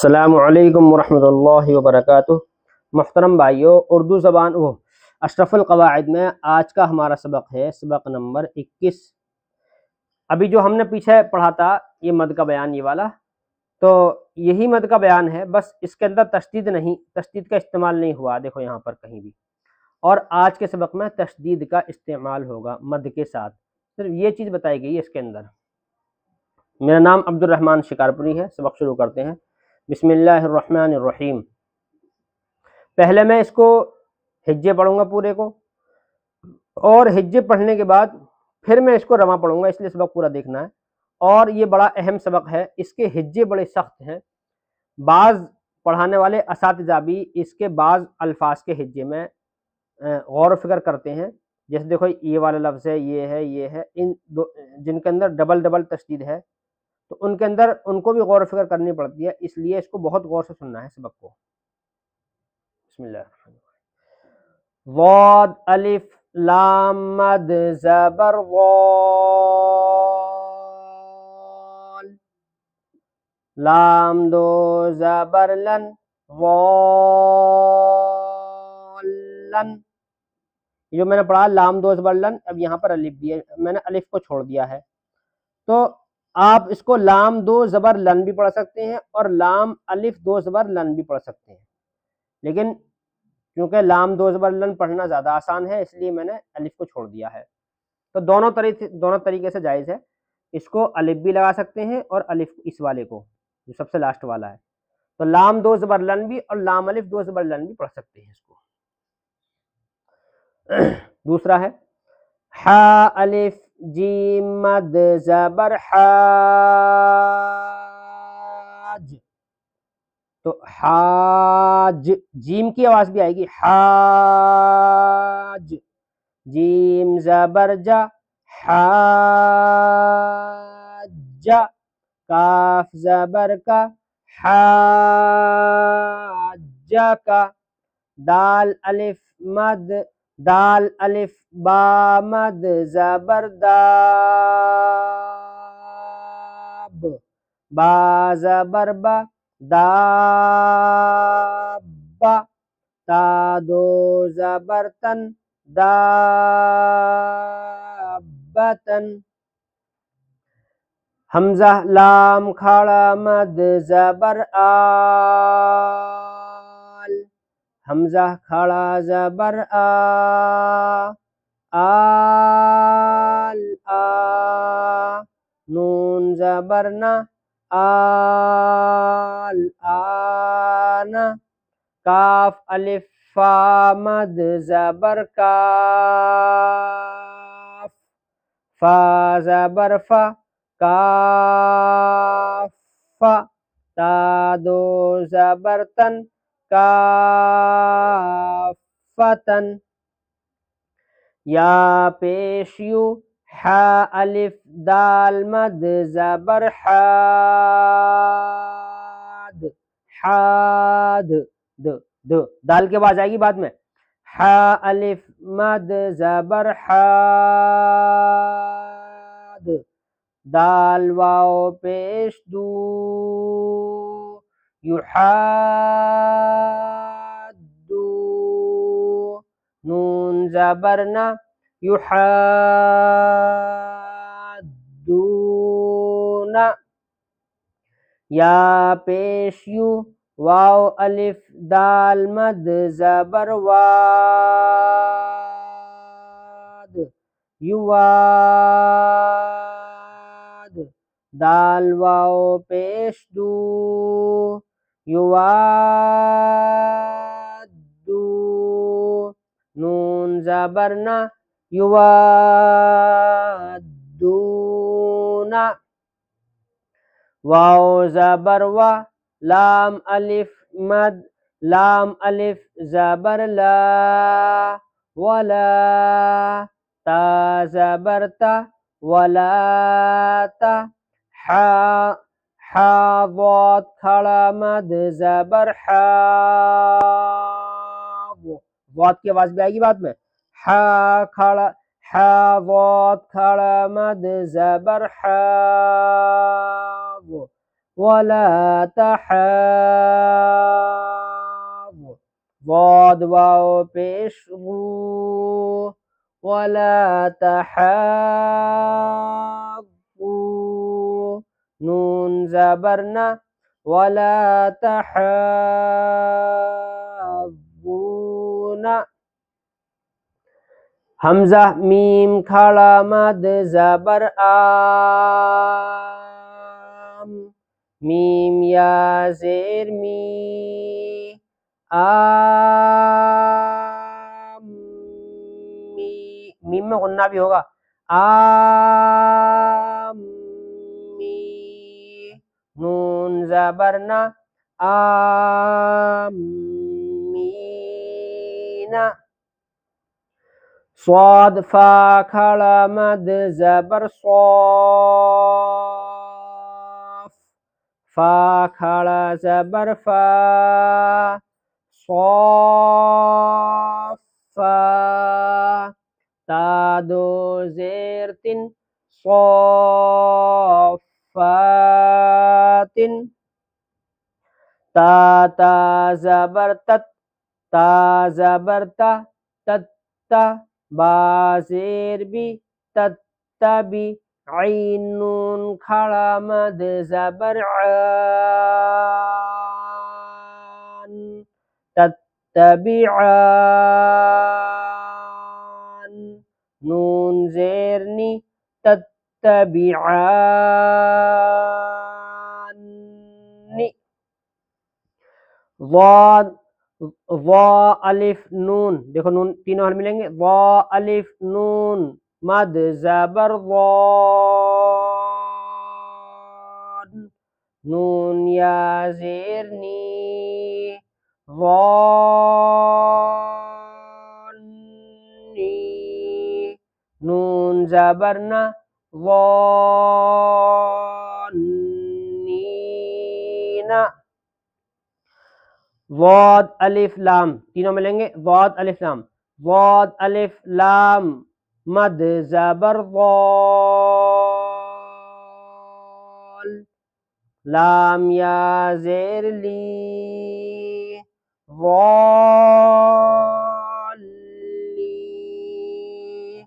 अस्सलामु अलैकुम वरहमतुल्लाहि वबरकातुह। मुहतरम भाइयों, उर्दू ज़बान अशरफुल क़वाइद में आज का हमारा सबक है सबक नंबर 21। अभी जो हमने पीछे पढ़ा था ये मद का बयान, ये वाला तो यही मद का बयान है, बस इसके अंदर तशदीद का इस्तेमाल नहीं हुआ, देखो यहाँ पर कहीं भी। और आज के सबक में तशदीद का इस्तेमाल होगा मद के साथ, सिर्फ ये चीज़ बताई गई है इसके अंदर। मेरा नाम अब्दुर्रहमान शिकारपुरी है। सबक शुरू करते हैं। बिस्मिल्लाहिर्रहमानिर्रहीम। पहले मैं इसको हिज्जे पढ़ूंगा पूरे को, और हिज्जे पढ़ने के बाद फिर मैं इसको रमा पढ़ूंगा, इसलिए सबक पूरा देखना है। और ये बड़ा अहम सबक है, इसके हिज्जे बड़े सख्त हैं। बाज़ पढ़ाने वाले असातिज़ा भी इसके बाज़ अल्फाज के हिज्जे में गौर फिक्र करते हैं। जैसे देखो ये वाला लफ्ज़ है, ये है, इन दो जिनके अंदर डबल तशदीद है, तो उनके अंदर उनको भी गौर फिक्र करनी पड़ती है, इसलिए इसको बहुत गौर से सुनना है सबक को। बिस्मिल्लाह। वाद अलिफ लाम मद ज़बर वाल, लाम दो ज़बर लन वालन। जो मैंने पढ़ा लाम दो ज़बर लन, अब यहाँ पर अलिफ भी है, मैंने अलिफ को छोड़ दिया है। तो आप इसको लाम दो ज़बर लन भी पढ़ सकते हैं और लाम अलिफ दो ज़बर लन भी पढ़ सकते हैं, लेकिन क्योंकि लाम दो ज़बर लन पढ़ना ज़्यादा आसान है, इसलिए मैंने अलिफ को छोड़ दिया है। तो दोनों तरीके से जायज़ है। इसको अलिफ भी लगा सकते हैं और अलिफ इस वाले को जो सबसे लास्ट वाला है, तो लाम दो ज़बर लन भी और लाम अलिफ दो ज़बर लन भी पढ़ सकते हैं इसको। दूसरा है हा अलिफ जीम मद ज़बर हाज, तो हाज जीम की आवाज भी आएगी, हाज जीम ज़बर जा हाजा, काफ ज़बर का हाजा का, दाल अलिफ मद दाल अलिफ बा मद ज़बर दाब, बा ज़बर बा दाबा, ता दो ज़बर तन दाबतन, हमज़ा लाम खड़ा मद ज़बर आल, हमज़ा खड़ा ज़बर आल आ, नून ज़बर ना आल आना, काफ अलिफ फा मद ज़बर काफ, फा ज़बर फा काफा, ता दो ज़बर तन काफतन, या पेश यू हा अलिफ दाल मद ज़बर हाद, हाद द दाल के बाद आएगी बाद में, हा अलिफ मद ज़बर हाद, दाल वाओ पेश दू युहाद्दू, नून ज़बर ना युहाद्दूना, या पेश यू वाओ अलिफ दाल मद ज़बर वाद, युवाद, दाल वाओ पेश दू युवादू, नून ज़बर ना युवादूना, वाओ ज़बर वा, लाम अलिफ मद लाम अलिफ ज़बर ला वला, ता ज़बर ता वलाता, हा वाद खड़ा मद ज़बर हा, वाद की आवाज भी आएगी बाद में, हा खड़ा हा वाद खड़ा मद ज़बर हा, ولا تحاض ضاد واو پیش غو ولا تحاض نون زبرنا ولا تحاضون حمزہ میم کھڑا مد زبر آم میم یا زیر می آم میم میں غنہ بھی ہوگا آم می نون زبرنا آمین صاد فا کھڑا مد زبر صاف فا کھڑا زبر فا صاف فا تا دو زیر تن صافاتن تا تا زبر تت تا زبر تا تت تا با زیر بی تت تبی عین نون کھڑا مد زبر عان تتبعان نون زیرنی تتبعان ضاد ضا الف نون دیکھو نون تینوں حل ملیں گے ضا الف نون مد زبر ضاد نون یا زیر نی ضانی نون زبرنا ضانین ضاد الف لام تینوں ملیں گے ضاد الف لام ضاد الف لام مد زبر ضال لام یا زیر لی ضالی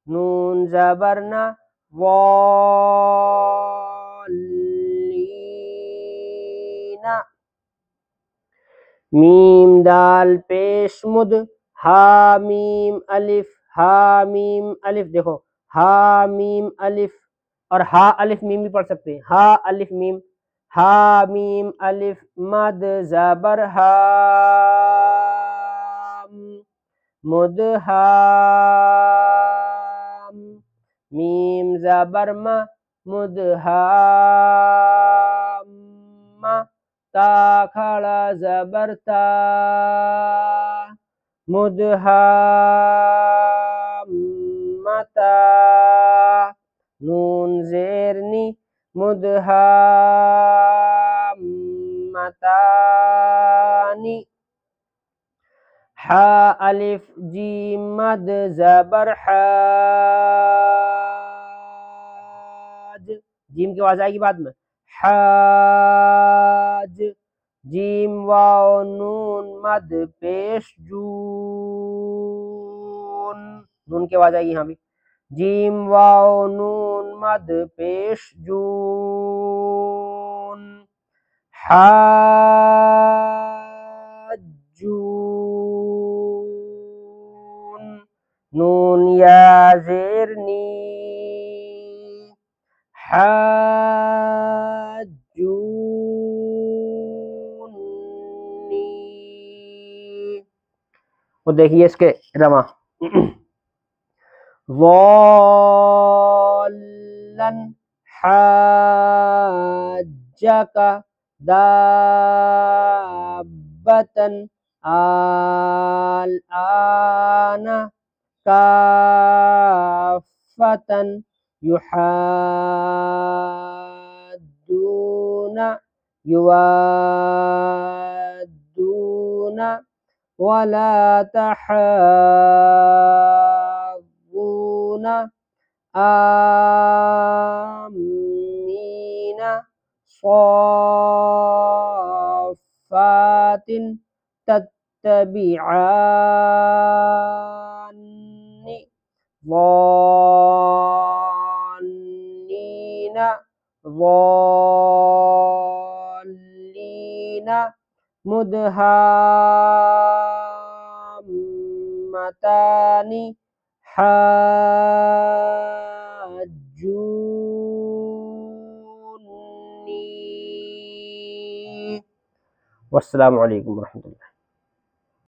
نون زبرنا ضالین میم دال پیش مد ہا میم الف دیکھو ہا میم الف اور ہا الف میم بھی پڑھ سکتے ہیں ہا الف میم ہا میم الف مد زبر ہام مدہام میم زبر ما مدہام تا کھڑا زبر تا مدہامتا نون زیرنی مدہامتانی حا الف جیم مد زبر حاج جیم کی آواز آئے گی بعد میں حاج جیم واو نون مد پیش جون نون کی آواز آئے گی یہاں بھی جیم واو نون مد پیش جون حاجون نون یا زیر نی حاجونی وہ دیکھیے اس کے رواں ضالن حاجک دابتن الآن کافتن یوادون ولا تحاضون آمین صافات تتبعان ظالين ضالين مدهامتان حاجوني. والسلام علیکم ورحمۃ اللہ.